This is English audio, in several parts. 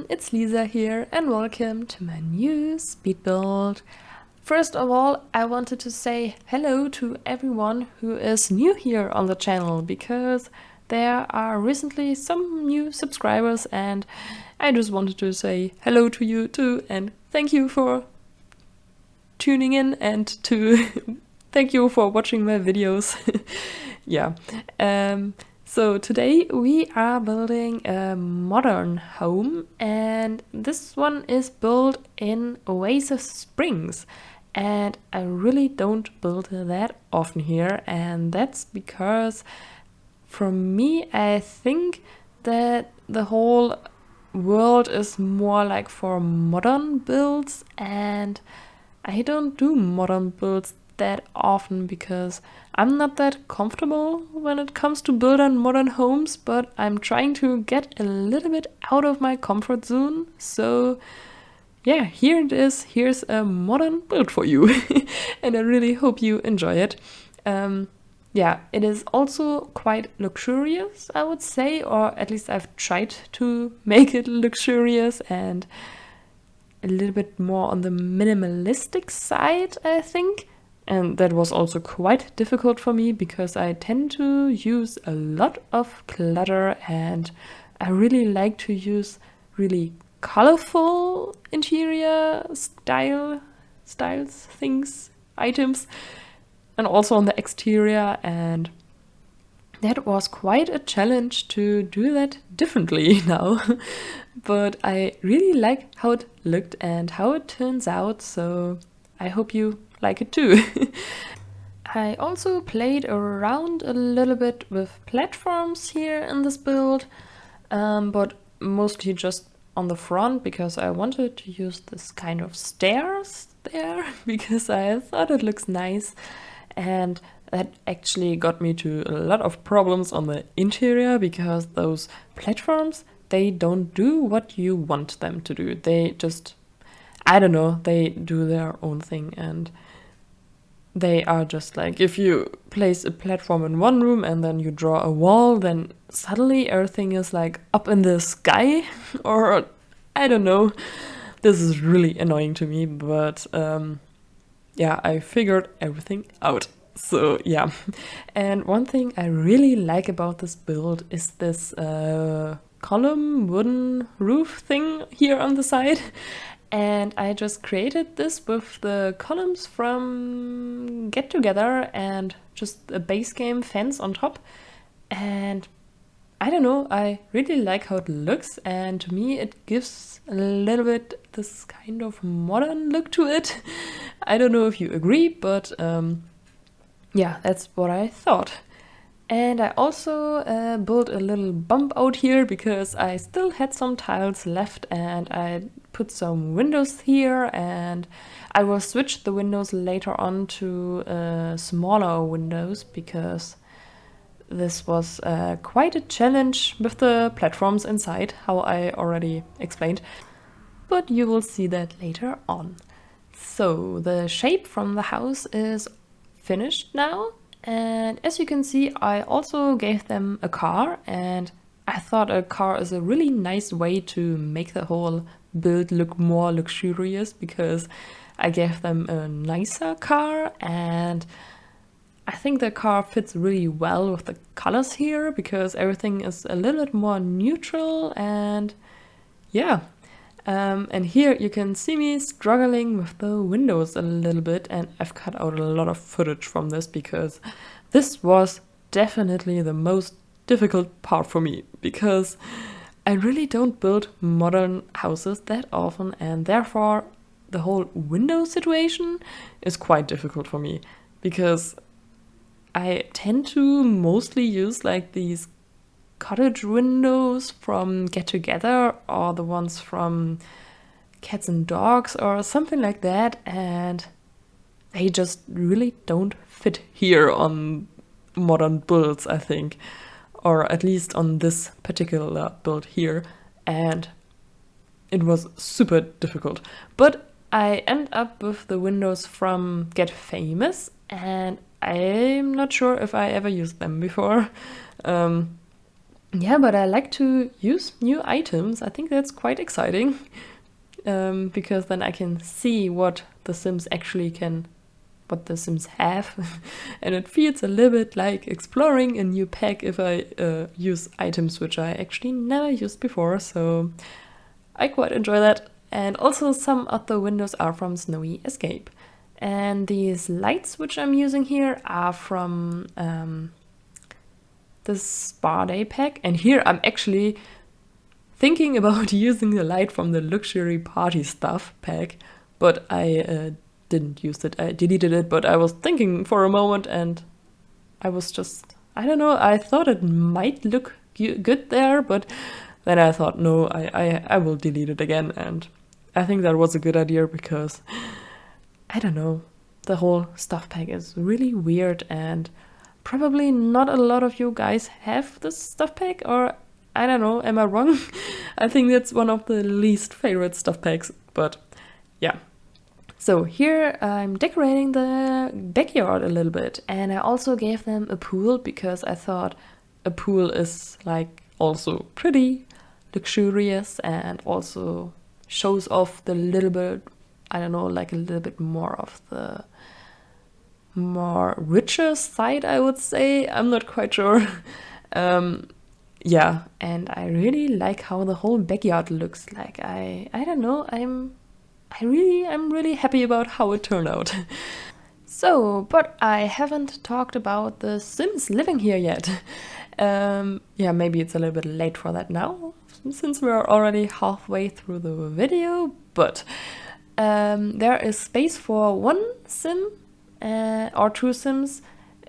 it's Lisa here and welcome to my new speed build. First of all, I wanted to say hello to everyone who is new here on the channel because there are recently some new subscribers and I just wanted to say hello to you too and thank you for tuning in and to thank you for watching my videos. Yeah. So today we are building a modern home and this one is built in Oasis Springs and I really don't build that often here, and that's because for me I think that the whole world is more like for modern builds and I don't do modern builds that often because I'm not that comfortable when it comes to building modern homes, but I'm trying to get a little bit out of my comfort zone. So yeah, here it is. Here's a modern build for you. And I really hope you enjoy it. Yeah, it is also quite luxurious, I would say, or at least I've tried to make it luxurious and a little bit more on the minimalistic side, I think. And that was also quite difficult for me because I tend to use a lot of clutter and I really like to use really colorful interior styles, things, items, and also on the exterior, and that was quite a challenge to do that differently now. But I really like how it looked and how it turns out, so I hope you like it too. I also played around a little bit with platforms here in this build, but mostly just on the front because I wanted to use this kind of stairs there because I thought it looks nice, and that actually got me to a lot of problems on the interior because those platforms, they don't do what you want them to do. They just, I don't know, they do their own thing, and they are just like, if you place a platform in one room and then you draw a wall, then suddenly everything is like up in the sky, or I don't know. This is really annoying to me, but yeah, I figured everything out. So yeah, and one thing I really like about this build is this column wooden roof thing here on the side. And I just created this with the columns from Get Together and just a base game fence on top. And I don't know, I really like how it looks, and to me it gives a little bit this kind of modern look to it. I don't know if you agree, but yeah, that's what I thought. And I also built a little bump out here because I still had some tiles left, and I put some windows here, and I will switch the windows later on to smaller windows because this was quite a challenge with the platforms inside, how I already explained, but you will see that later on. So the shape from the house is finished now, and as you can see, I also gave them a car, and I thought a car is a really nice way to make the whole build look more luxurious because I gave them a nicer car, and I think the car fits really well with the colors here because everything is a little bit more neutral, and yeah. And here you can see me struggling with the windows a little bit, and I've cut out a lot of footage from this because this was definitely the most difficult part for me because I really don't build modern houses that often, and therefore the whole window situation is quite difficult for me because I tend to mostly use like these cottage windows from Get Together or the ones from Cats and Dogs or something like that, and they just really don't fit here on modern builds, I think, or at least on this particular build here, and it was super difficult. But I end up with the windows from Get Famous, and I'm not sure if I ever used them before. yeah, but I like to use new items. I think that's quite exciting. Because then I can see what the Sims actually can, what the Sims have. And it feels a little bit like exploring a new pack if I use items which I actually never used before. So I quite enjoy that. And also some of the windows are from Snowy Escape. And these lights which I'm using here are from the Spa Day pack. And here I'm actually thinking about using the light from the Luxury Party Stuff pack, but I didn't use it. I deleted it, but I was thinking for a moment and I was just, I don't know, I thought it might look good there, but then I thought, no, I will delete it again. And I think that was a good idea because, I don't know, the whole stuff pack is really weird and probably not a lot of you guys have this stuff pack, or I don't know, am I wrong? I think that's one of the least favorite stuff packs, but yeah. So here I'm decorating the backyard a little bit, and I also gave them a pool because I thought a pool is like also pretty luxurious and also shows off the little bit, I don't know, like a little bit more of the more richer side, I would say. I'm not quite sure. Yeah, and I really like how the whole backyard looks like. I don't know, I'm really happy about how it turned out. So, but I haven't talked about the Sims living here yet. Yeah, maybe it's a little bit late for that now, since we're already halfway through the video, but there is space for one Sim or two Sims,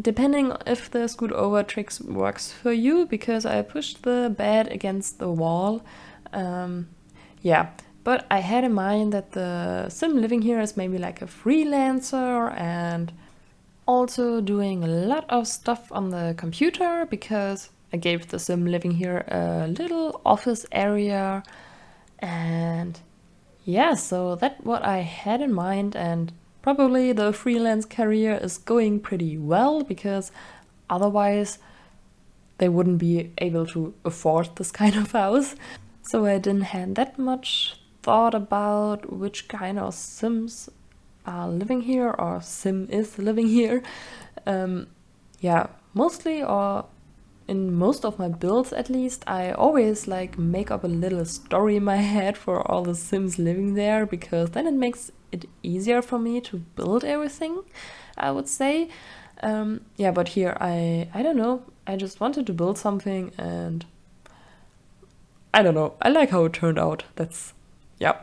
depending if the scoot over tricks works for you, because I pushed the bed against the wall. Yeah, but I had in mind that the Sim living here is maybe like a freelancer and also doing a lot of stuff on the computer, because I gave the Sim living here a little office area. And yeah, so that's what I had in mind, and probably the freelance career is going pretty well, because otherwise they wouldn't be able to afford this kind of house. So I didn't have that much thought about which kind of Sims are living here or Sim is living here. Yeah, mostly, or in most of my builds at least, I always like make up a little story in my head for all the Sims living there, because then it makes it easier for me to build everything, I would say. Yeah, but here I don't know, I just wanted to build something, and I don't know, I like how it turned out. That's, yeah,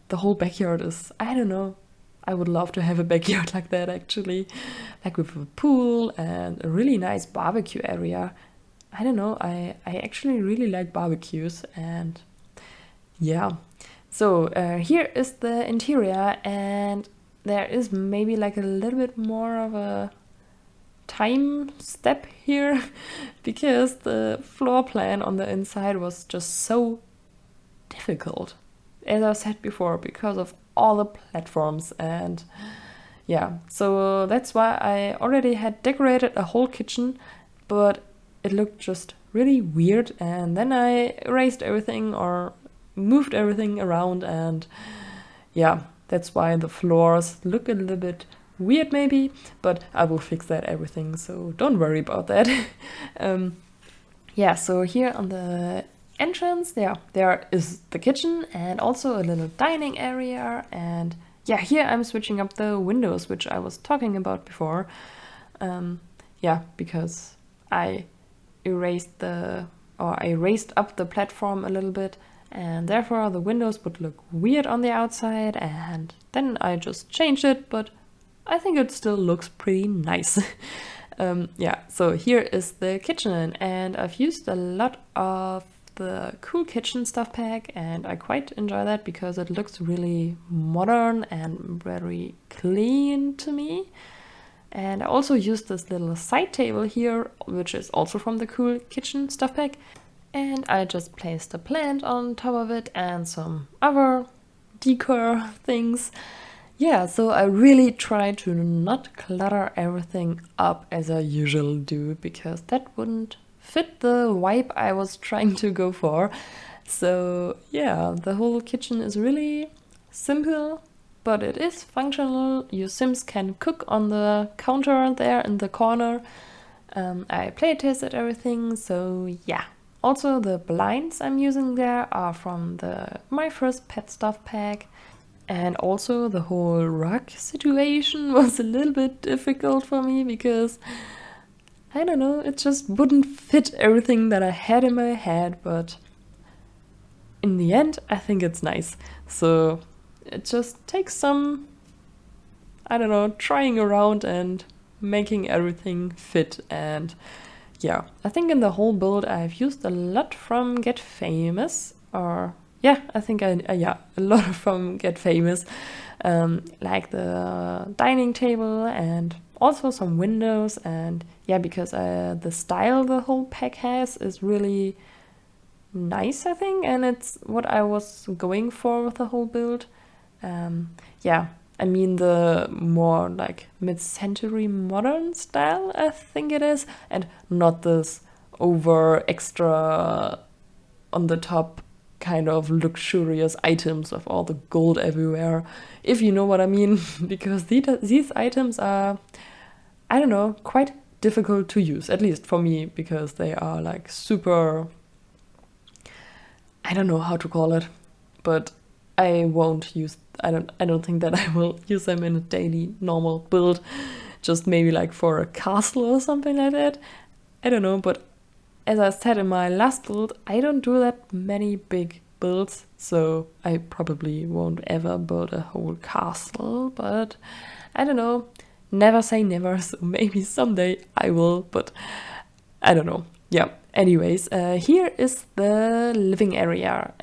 the whole backyard is, I don't know, I would love to have a backyard like that actually, like with a pool and a really nice barbecue area. I don't know, I actually really like barbecues, and yeah. So here is the interior, and there is maybe like a little bit more of a time step here because the floor plan on the inside was just so difficult, as I said before, because of all the platforms. And yeah, so that's why I already had decorated a whole kitchen, but it looked just really weird, and then I erased everything or moved everything around, and yeah, that's why the floors look a little bit weird maybe, but I will fix that everything, so don't worry about that. Yeah, so here on the entrance there is the kitchen and also a little dining area, and yeah, here I'm switching up the windows, which I was talking about before. Yeah, because I raised up the platform a little bit, and therefore the windows would look weird on the outside, and then I just changed it, but I think it still looks pretty nice. Yeah, so here is the kitchen, and I've used a lot of the Cool Kitchen stuff pack, and I quite enjoy that because it looks really modern and very clean to me. And I also used this little side table here, which is also from the Cool Kitchen stuff pack. And I just placed a plant on top of it and some other decor things. Yeah, so I really try to not clutter everything up as I usually do, because that wouldn't fit the vibe I was trying to go for. So yeah, the whole kitchen is really simple, but it is functional. Your Sims can cook on the counter there in the corner. I playtested everything, so yeah. Also the blinds I'm using there are from the My First Pet Stuff pack. And also the whole rug situation was a little bit difficult for me because, I don't know, it just wouldn't fit everything that I had in my head, but in the end I think it's nice. So it just takes some, I don't know, trying around and making everything fit. And yeah, I think in the whole build I've used a lot from Get Famous, or yeah, I think yeah, a lot from Get Famous, like the dining table and also some windows. And yeah, because the style the whole pack has is really nice, I think, and it's what I was going for with the whole build. Yeah, I mean the more like mid-century modern style, I think it is, and not this over extra on the top kind of luxurious items of all the gold everywhere, if you know what I mean, because these items are, I don't know, quite difficult to use, at least for me, because they are like super, I don't know how to call it, but I won't use, I don't think that I will use them in a daily normal build, just maybe like for a castle or something like that. I don't know, but as I said in my last build, I don't do that many big builds, so I probably won't ever build a whole castle, but I don't know, never say never, so maybe someday I will, but I don't know. Yeah, anyways, here is the living area.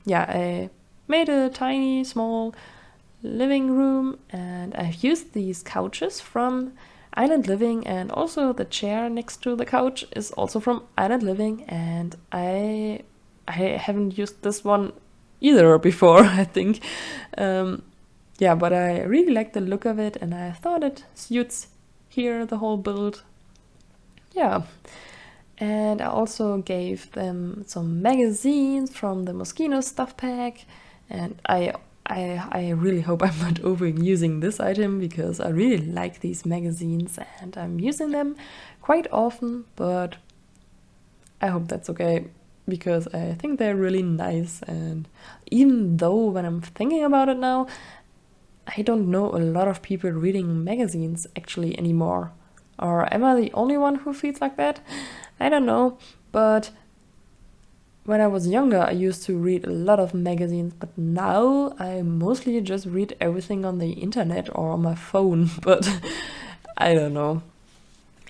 Yeah, I made a tiny, small living room, and I've used these couches from Island Living, and also the chair next to the couch is also from Island Living, and I haven't used this one either before, I think. Yeah, but I really like the look of it, and I thought it suits here the whole build. Yeah. And I also gave them some magazines from the Moschino stuff pack, and I really hope I'm not overusing this item, because I really like these magazines and I'm using them quite often, but I hope that's okay, because I think they're really nice. And even though when I'm thinking about it now, I don't know a lot of people reading magazines actually anymore. Or am I the only one who feels like that? I don't know, but when I was younger, I used to read a lot of magazines, but now I mostly just read everything on the internet or on my phone, but I don't know.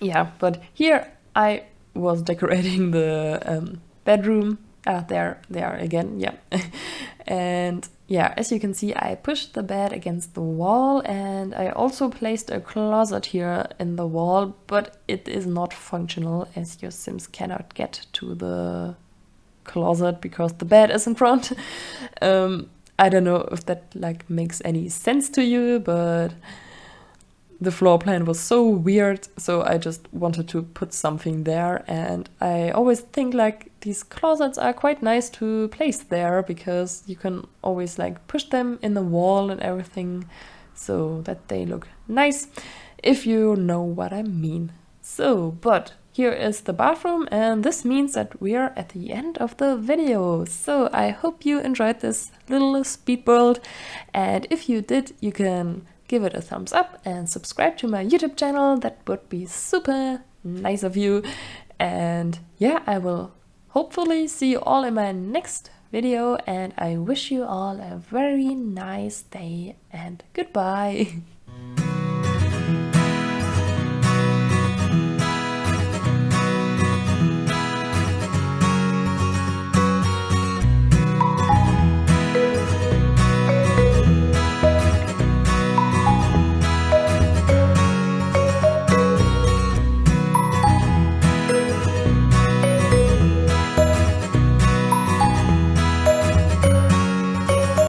Yeah, but here I was decorating the bedroom. There again, yeah. And yeah, as you can see, I pushed the bed against the wall, and I also placed a closet here in the wall, but it is not functional, as your Sims cannot get to the closet because the bed is in front. I don't know if that like makes any sense to you, but the floor plan was so weird, so I just wanted to put something there. And I always think like these closets are quite nice to place there, because you can always like push them in the wall and everything, so that they look nice, if you know what I mean. So, but here is the bathroom, and this means that we are at the end of the video. So I hope you enjoyed this little speed build, and if you did, you can give it a thumbs up and subscribe to my YouTube channel. That would be super nice of you. And yeah, I will hopefully see you all in my next video, and I wish you all a very nice day, and goodbye.